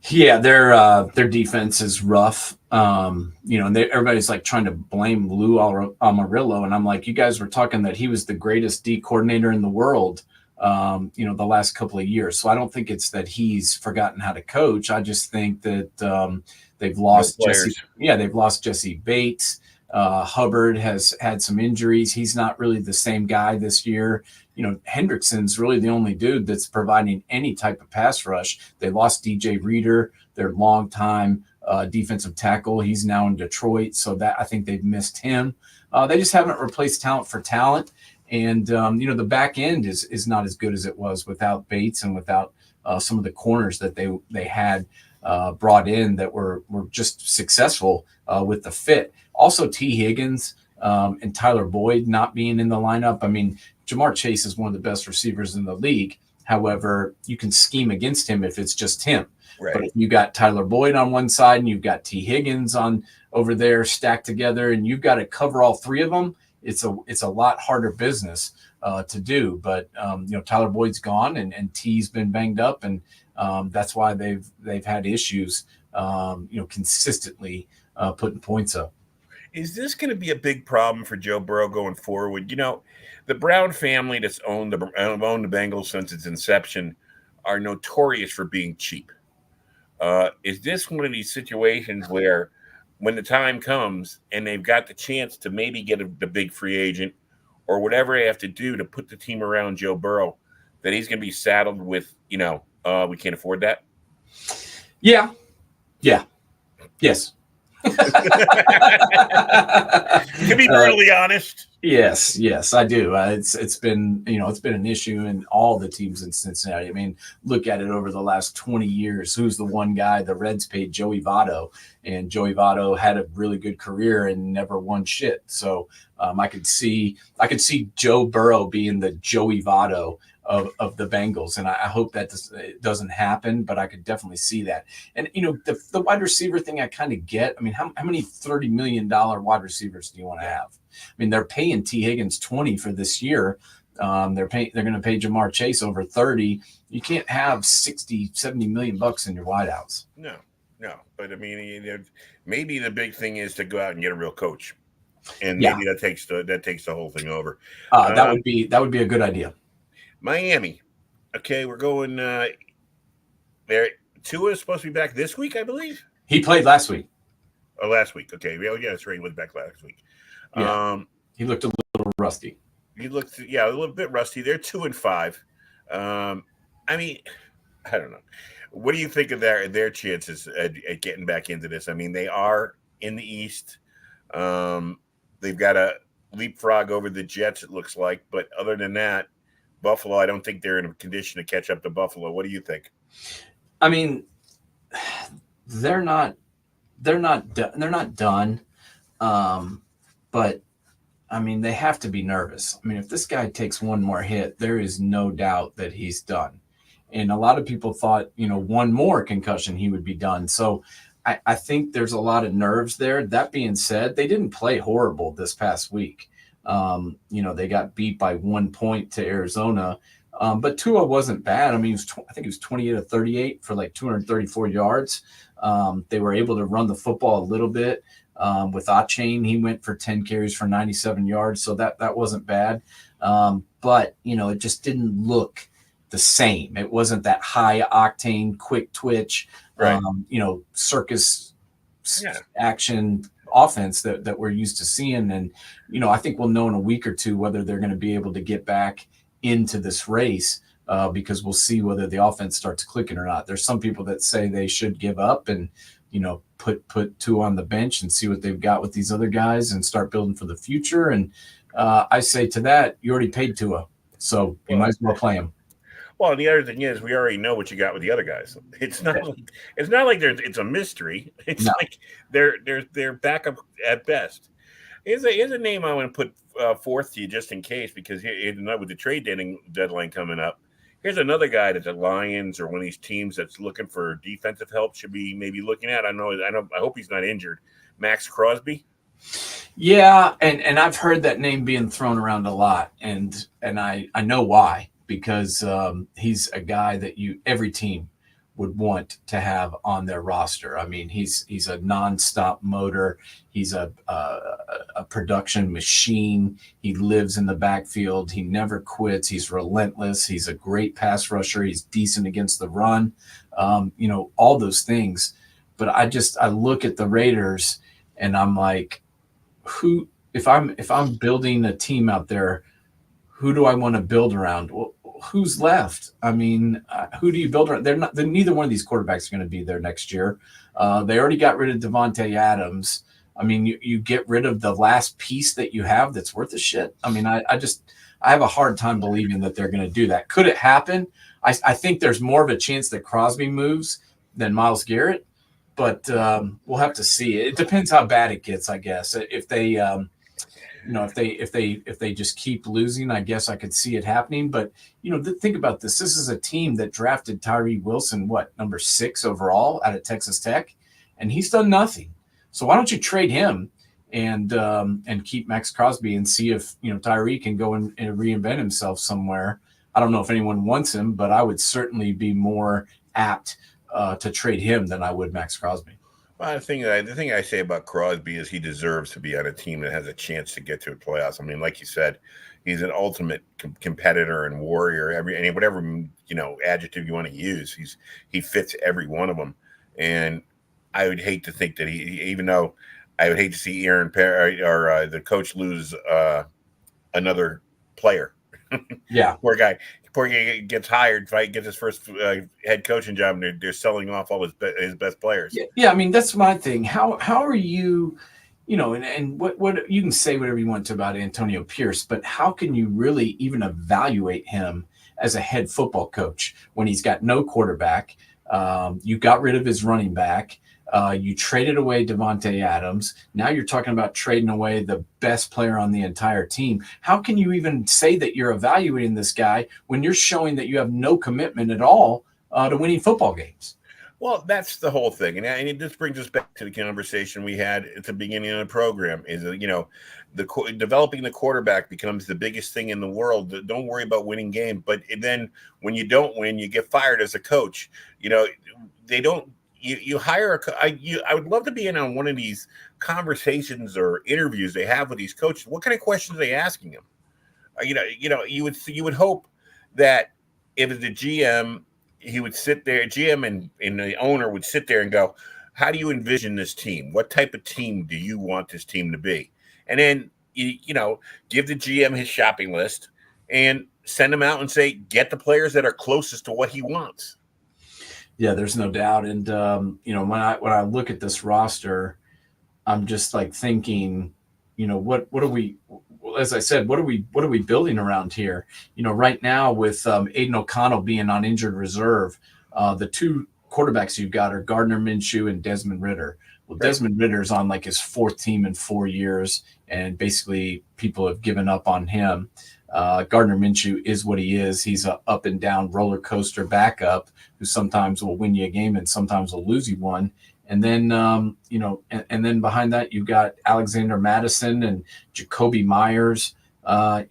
Yeah, their defense is rough. And everybody's like trying to blame Lou Amarillo, and I'm like, you guys were talking that he was the greatest D coordinator in the world, the last couple of years. So I don't think it's that he's forgotten how to coach. I just think that they've lost they've lost Jesse Bates. Hubbard has had some injuries. He's not really the same guy this year. Hendrickson's really the only dude that's providing any type of pass rush. They lost DJ Reader, their longtime defensive tackle. He's now in Detroit, so that I think they've missed him. They just haven't replaced talent for talent. And, the back end is not as good as it was without Bates and without some of the corners that they had brought in that were just successful with the fit. Also, T. Higgins and Tyler Boyd not being in the lineup. I mean, Jamar Chase is one of the best receivers in the league. However, you can scheme against him if it's just him. Right. But if you got Tyler Boyd on one side and you've got T. Higgins on over there stacked together, and you've got to cover all three of them, it's a lot harder business to do. But Tyler Boyd's gone and T's been banged up, and that's why they've had issues consistently putting points up. Is this going to be a big problem for Joe Burrow going forward? The Brown family that's owned the Bengals since its inception are notorious for being cheap. Is this one of these situations where when the time comes and they've got the chance to maybe get the big free agent or whatever they have to do to put the team around Joe Burrow, that he's going to be saddled with, we can't afford that? Yeah. Yes. To be brutally honest. Yes, I do. It's been an issue in all the teams in Cincinnati. I mean, look at it over the last 20 years. Who's the one guy the Reds paid? Joey Votto, and Joey Votto had a really good career and never won shit. So I could see Joe Burrow being the Joey Votto of the Bengals, and I hope that it doesn't happen, but I could definitely see that. And the wide receiver thing I kind of get. I mean, how many $30 million wide receivers do you want to have? I mean, they're paying T. Higgins 20 for this year. They're going to pay Jamar Chase over 30. You can't have 60, 70 million bucks in your wideouts. No. No, but I mean, maybe the big thing is to go out and get a real coach, and Yeah, maybe that takes the whole thing over. that would be a good idea. Miami. Okay, we're going there. Tua is supposed to be back this week, I believe. He played last week. Oh, last week. Okay, yeah, that's right. He was back last week. Yeah, he looked a little rusty. He looked, yeah, a little bit rusty. They're 2-5. I mean, I don't know. What do you think of their chances at getting back into this? I mean, they are in the East. They've got a leapfrog over the Jets, it looks like. But other than that, Buffalo, I don't think they're in a condition to catch up to Buffalo. What do you think? I mean, they're not done. But I mean, they have to be nervous. I mean, if this guy takes one more hit, there is no doubt that he's done. And a lot of people thought, one more concussion, he would be done. So I think there's a lot of nerves there. That being said, they didn't play horrible this past week. They got beat by 1 point to Arizona. But Tua wasn't bad. I mean, I think he was 28 of 38 for like 234 yards. They were able to run the football a little bit. With Achane, he went for 10 carries for 97 yards. So that wasn't bad. But, it just didn't look the same. It wasn't that high octane, quick twitch, right. Circus action offense that we're used to seeing. And, I think we'll know in a week or two whether they're going to be able to get back into this race because we'll see whether the offense starts clicking or not. There's some people that say they should give up and, put two on the bench and see what they've got with these other guys and start building for the future. And I say to that, you already paid Tua, so you might as well play him. Well, the other thing is we already know what you got with the other guys. It's not like it's a mystery. It's like they're backup at best. Here's a name I want to put forth to you just in case, because with the trade deadline coming up, here's another guy that the Lions or one of these teams that's looking for defensive help should be maybe looking at. I hope he's not injured. Max Crosby. Yeah, and I've heard that name being thrown around a lot, and I know why, because he's a guy that every team would want to have on their roster. I mean, he's a nonstop motor. He's a production machine. He lives in the backfield. He never quits. He's relentless. He's a great pass rusher. He's decent against the run. All those things. But I look at the Raiders and I'm like, if I'm building a team out there, who do I want to build around? Well, who's left? I mean, who do you build around? Neither one of these quarterbacks are going to be there next year. They already got rid of Devontae Adams. I mean, you get rid of the last piece that you have that's worth a shit. I mean, I have a hard time believing that they're going to do that. Could it happen? I think there's more of a chance that Crosby moves than Myles Garrett, but we'll have to see. It depends how bad it gets, I guess. If they if they just keep losing, I guess I could see it happening. But, think about this. This is a team that drafted Tyree Wilson, number 6 overall out of Texas Tech, and he's done nothing. So why don't you trade him and keep Max Crosby and see if, Tyree can go and reinvent himself somewhere. I don't know if anyone wants him, but I would certainly be more apt to trade him than I would Max Crosby. Well, the thing I say about Crosby is he deserves to be on a team that has a chance to get to the playoffs. I mean, like you said, he's an ultimate competitor and warrior. Whatever adjective you want to use, he fits every one of them. And I would hate to think that even though I would hate to see Aaron or the coach lose another player. Yeah, Poor guy gets hired, gets his first head coaching job, and they're selling off all his best players. Yeah. I mean, that's my thing. How are you, and what you can say whatever you want to about Antonio Pierce, but how can you really even evaluate him as a head football coach when he's got no quarterback? You got rid of his running back. You traded away Devontae Adams. Now you're talking about trading away the best player on the entire team. How can you even say that you're evaluating this guy when you're showing that you have no commitment at all to winning football games? Well, that's the whole thing. And this brings us back to the conversation we had at the beginning of the program is, developing the quarterback becomes the biggest thing in the world. Don't worry about winning games. But then when you don't win, you get fired as a coach. you hire I would love to be in on one of these conversations or interviews they have with these coaches. What kind of questions are they asking them? You would hope that if it's the GM, he would sit there, GM and the owner would sit there and go, how do you envision this team? What type of team do you want this team to be? And then give the GM his shopping list and send him out and say, get the players that are closest to what he wants. Yeah, there's no doubt. And when I look at this roster, I'm just like thinking, what are we? As I said, what are we building around here? Right now with Aiden O'Connell being on injured reserve, the two quarterbacks you've got are Gardner Minshew and Desmond Ridder. Well, Right. Desmond Ritter's on like his fourth team in 4 years, and basically people have given up on him. Gardner Minshew is what he is. He's a up and down roller coaster backup who sometimes will win you a game and sometimes will lose you one. And then, and then behind that, you've got Alexander Madison and Jacoby Myers. I'm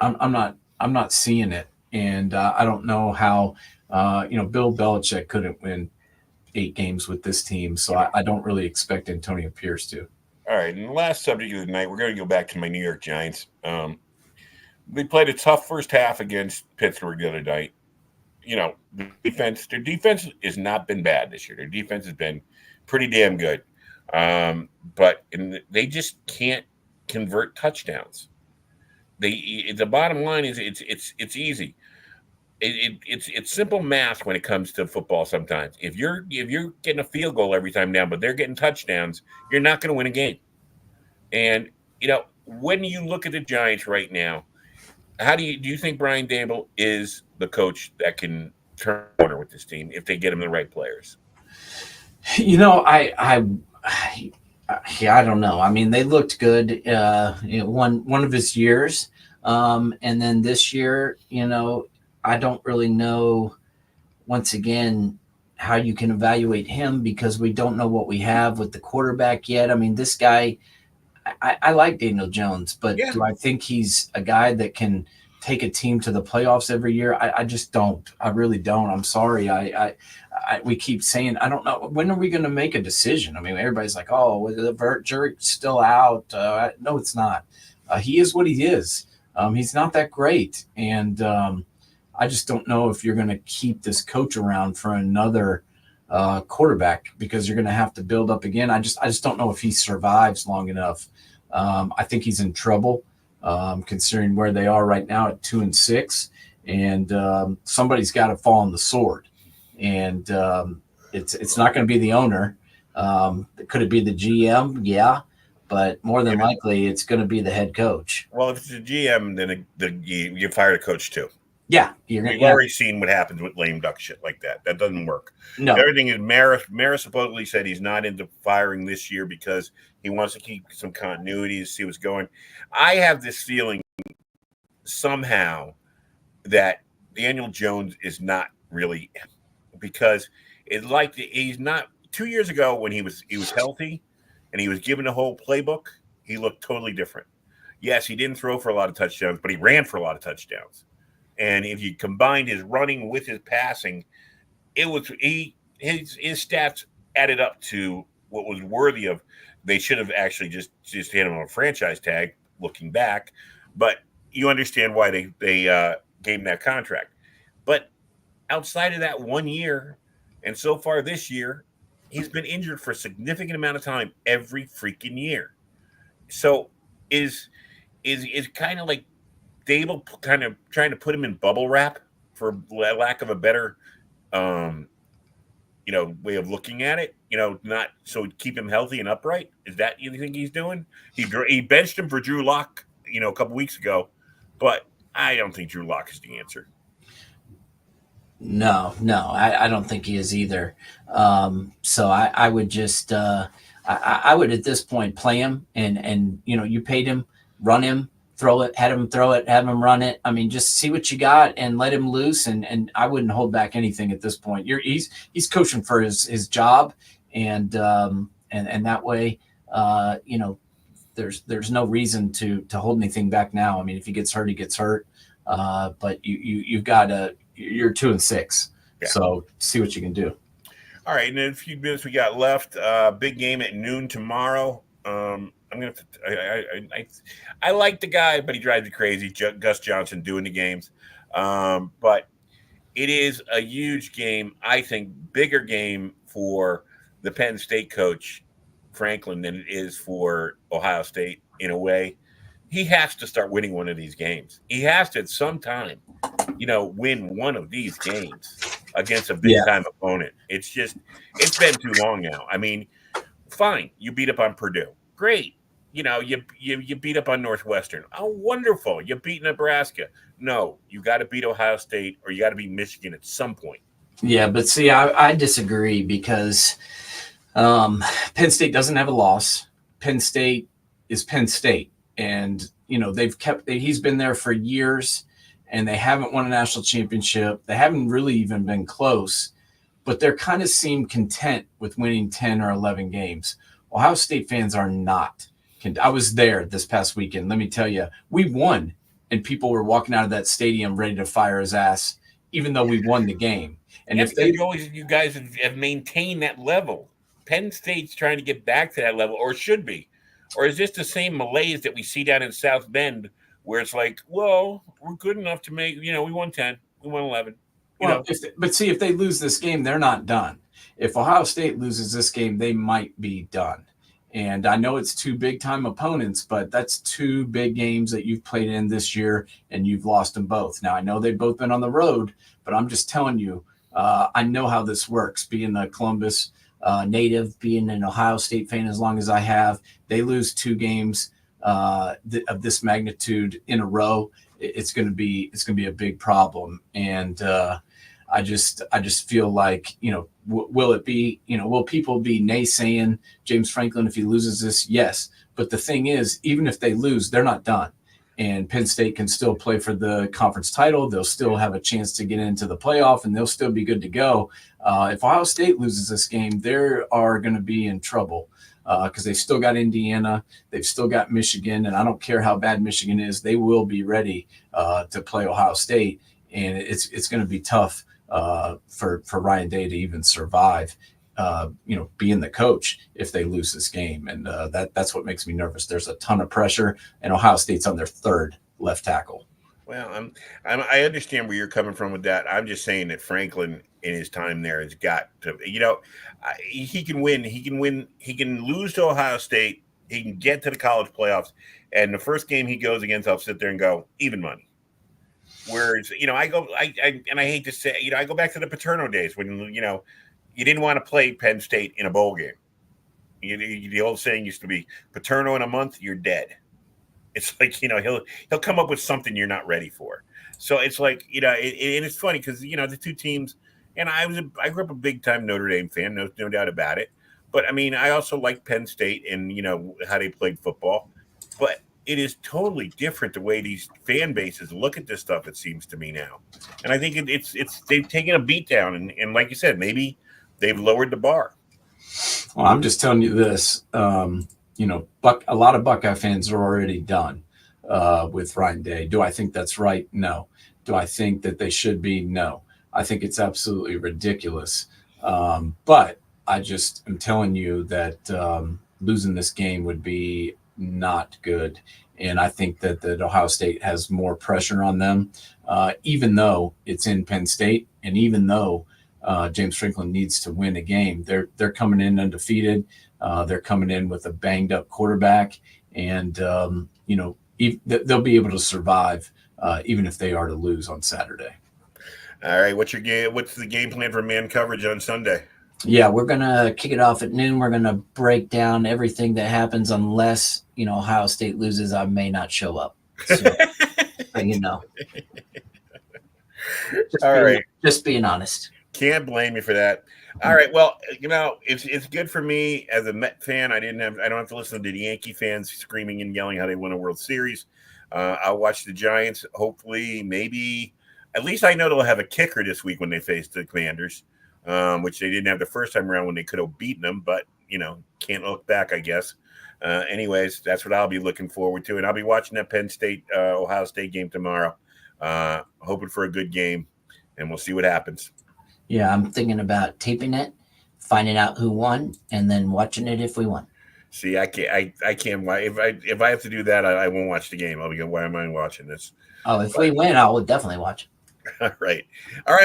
not seeing it. And I don't know how, Bill Belichick couldn't win 8 games with this team. So I don't really expect Antonio Pierce to. All right. And the last subject of the night, we're going to go back to my New York Giants. They played a tough first half against Pittsburgh the other night. Their defense has not been bad this year. Their defense has been pretty damn good. But they just can't convert touchdowns. The bottom line is it's easy. It's simple math when it comes to football sometimes. If you're getting a field goal every time down, but they're getting touchdowns, you're not going to win a game. And, when you look at the Giants right now, do you think Brian Daboll is the coach that can turn the corner with this team if they get him the right players? I don't know. I mean, they looked good one of his years, and then this year, I don't really know. Once again, how you can evaluate him because we don't know what we have with the quarterback yet. I mean, this guy. I like Daniel Jones, but Yeah. do I think he's a guy that can take a team to the playoffs every year? I just don't. I really don't. I'm sorry. We keep saying, I don't know. When are we going to make a decision? I mean, everybody's like, oh, the jury's still out. No, it's not. He is what he is. He's not that great. And I just don't know if you're going to keep this coach around for another quarterback because you're going to have to build up again. I just don't know if he survives long enough. I think he's in trouble considering where they are right now at 2-6, and somebody's got to fall on the sword. And it's not going to be the owner. Could it be the GM? Yeah, but more than likely it's going to be the head coach. Well, if it's the GM, then you fire the coach too. Yeah, we've already seen what happens with lame duck shit like that. That doesn't work. No, everything is. Mara supposedly said he's not into firing this year because he wants to keep some continuity to see what's going. I have this feeling somehow that Daniel Jones is not really, because it's like he's not. 2 years ago when he was healthy and he was given a whole playbook, he looked totally different. Yes, he didn't throw for a lot of touchdowns, but he ran for a lot of touchdowns. And if you combined his running with his passing, it was his stats added up to what was worthy of. They should have actually just had him on a franchise tag. Looking back, but you understand why they gave him that contract. But outside of that 1 year, and so far this year, he's been injured for a significant amount of time every freaking year. So is kind of like Dable kind of trying to put him in bubble wrap, for lack of a better way of looking at it, not so keep him healthy and upright. Is that you think he's doing? He benched him for Drew Lock, a couple weeks ago, but I don't think Drew Lock is the answer. No, I don't think he is either. So I would just, I would at this point play him and you paid him, run him, have him throw it, have him run it. I mean, just see what you got and let him loose. And I wouldn't hold back anything at this point. He's coaching for his job, and that way, there's no reason to hold anything back now. I mean, if he gets hurt, he gets hurt. But you've got you're 2-6, yeah. So see what you can do. All right, and in a few minutes we got left. Big game at noon tomorrow. I'm gonna. I like the guy, but he drives me crazy. Gus Johnson doing the games, but it is a huge game. I think bigger game for the Penn State coach Franklin than it is for Ohio State in a way. He has to start winning one of these games. He has to at some time, win one of these games against a big Yeah. time opponent. It's been too long now. I mean, fine, you beat up on Purdue. Great. You beat up on Northwestern. Oh, wonderful. You beat Nebraska. No, you got to beat Ohio State or you got to beat Michigan at some point. Yeah, but see, I disagree because Penn State doesn't have a loss. Penn State is Penn State, and he's been there for years, and they haven't won a national championship. They haven't really even been close, but they're kind of seem content with winning 10 or 11 games. Ohio State fans are not. I was there this past weekend. Let me tell you, we won, and people were walking out of that stadium ready to fire his ass, even though we won the game. And if you guys have maintained that level, Penn State's trying to get back to that level, or should be, or is this the same malaise that we see down in South Bend, where it's like, well, we're good enough to make, we won 10, we won 11. But see, if they lose this game, they're not done. If Ohio State loses this game, they might be done. And I know it's two big-time opponents, but that's two big games that you've played in this year, and you've lost them both. Now, I know they've both been on the road, but I'm just telling you, I know how this works. Being a Columbus native, being an Ohio State fan as long as I have, they lose two games of this magnitude in a row. It's going to be a big problem. And I just feel like, will it be, will people be naysaying James Franklin if he loses this? Yes. But the thing is, even if they lose, they're not done. And Penn State can still play for the conference title. They'll still have a chance to get into the playoff, and they'll still be good to go. If Ohio State loses this game, they are going to be in trouble because they've still got Indiana. They've still got Michigan. And I don't care how bad Michigan is. They will be ready to play Ohio State. And it's going to be tough for Ryan Day to even survive, being the coach if they lose this game. And that's what makes me nervous. There's a ton of pressure, and Ohio State's on their third left tackle. Well, I understand where you're coming from with that. I'm just saying that Franklin in his time there has got to, he can win. He can win. He can lose to Ohio State. He can get to the college playoffs. And the first game he goes against, I'll sit there and go, even money. Whereas, I hate to say, I go back to the Paterno days when, you didn't want to play Penn State in a bowl game. The old saying used to be, Paterno in a month, you're dead. It's like, he'll come up with something you're not ready for. So it's like, and it's funny because, the two teams, and I grew up a big time Notre Dame fan, no doubt about it. But I mean, I also like Penn State and, how they played football. But it is totally different the way these fan bases look at this stuff, it seems to me now. And I think it's they've taken a beat down. And like you said, maybe they've lowered the bar. Well, I'm just telling you this, a lot of Buckeye fans are already done with Ryan Day. Do I think that's right? No. Do I think that they should be? No. I think it's absolutely ridiculous. But I just am telling you that losing this game would be not good. And I think that Ohio State has more pressure on them, even though it's in Penn State, and even though James Franklin needs to win a game. They're coming in undefeated. They're coming in with a banged up quarterback, and they'll be able to survive even if they are to lose on Saturday. All right, what's the game plan for man coverage on Sunday? Yeah, we're gonna kick it off at noon. We're gonna break down everything that happens unless Ohio State loses. I may not show up. So, just being honest. Can't blame you for that. All right. Well, it's good for me as a Met fan. I don't have to listen to the Yankee fans screaming and yelling how they won a World Series. I'll watch the Giants. Hopefully, maybe at least I know they'll have a kicker this week when they face the Commanders, which they didn't have the first time around when they could have beaten them. But can't look back, I guess. Anyways, that's what I'll be looking forward to, and I'll be watching that Penn State Ohio State game tomorrow. Hoping for a good game, and we'll see what happens. Yeah, I'm thinking about taping it finding out who won and then watching it if we won. See, I can't. I can't. If I have to do that, I won't watch the game. I'll be going, why am I watching this? Oh, if we win, I will definitely watch. All right,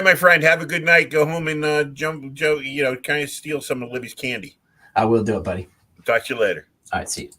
my friend. Have a good night. Go home and jump, Joe. Kind of steal some of Libby's candy. I will do it, buddy. Talk to you later. All right, see you.